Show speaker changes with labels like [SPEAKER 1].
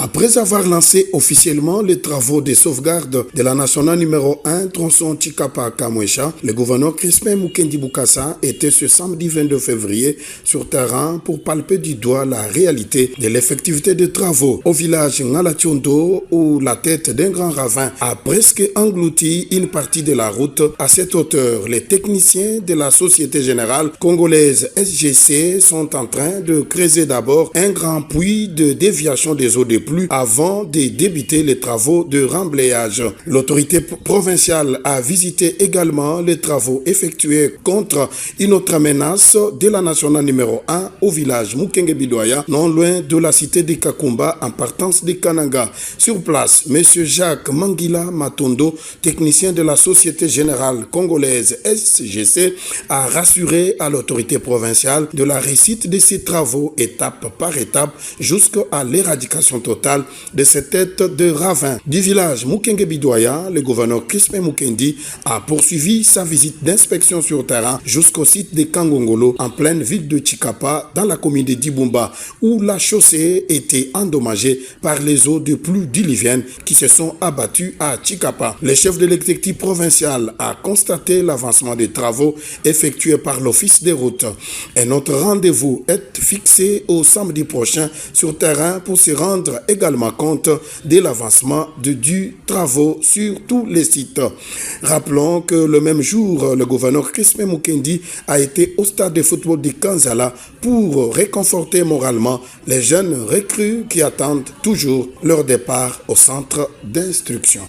[SPEAKER 1] Après avoir lancé officiellement les travaux de sauvegarde de la nationale numéro 1, tronçon Chikapa-Kamwesha, le gouverneur Crispin Mukendi Bokassa était ce samedi 22 février sur terrain pour palper du doigt la réalité de l'effectivité des travaux au village Ngalationdo où la tête d'un grand ravin a presque englouti une partie de la route. À cette hauteur, les techniciens de la Société Générale Congolaise SGC sont en train de creuser d'abord un grand puits de déviation des eaux de pluie avant de débuter les travaux de remblayage. L'autorité provinciale a visité également les travaux effectués contre une autre menace de la nationale numéro 1 au village Mukenge Bidoya, non loin de la cité de Kakumba en partance de Kananga. Sur place, M. Jacques Mangila Matondo, technicien de la Société Générale Congolaise SGC, a rassuré à l'autorité provinciale de la réussite de ces travaux étape par étape jusqu'à l'éradication totale de cette tête de ravin. Du village Mukenge Bidoya, le gouverneur Crispin Mukendi a poursuivi sa visite d'inspection sur terrain jusqu'au site de Kangongolo en pleine ville de Chikapa dans la commune de Dibumba où la chaussée était endommagée par les eaux de pluie diluviennes qui se sont abattues à Chikapa. Le chef de l'exécutif provincial a constaté l'avancement des travaux effectués par l'office des routes. Un autre rendez-vous est fixé au samedi prochain sur terrain pour se rendre également compte de l'avancement du travaux sur tous les sites. Rappelons que le même jour, le gouverneur Crispin Mukendi a été au stade de football de Kanzala pour réconforter moralement les jeunes recrues qui attendent toujours leur départ au centre d'instruction.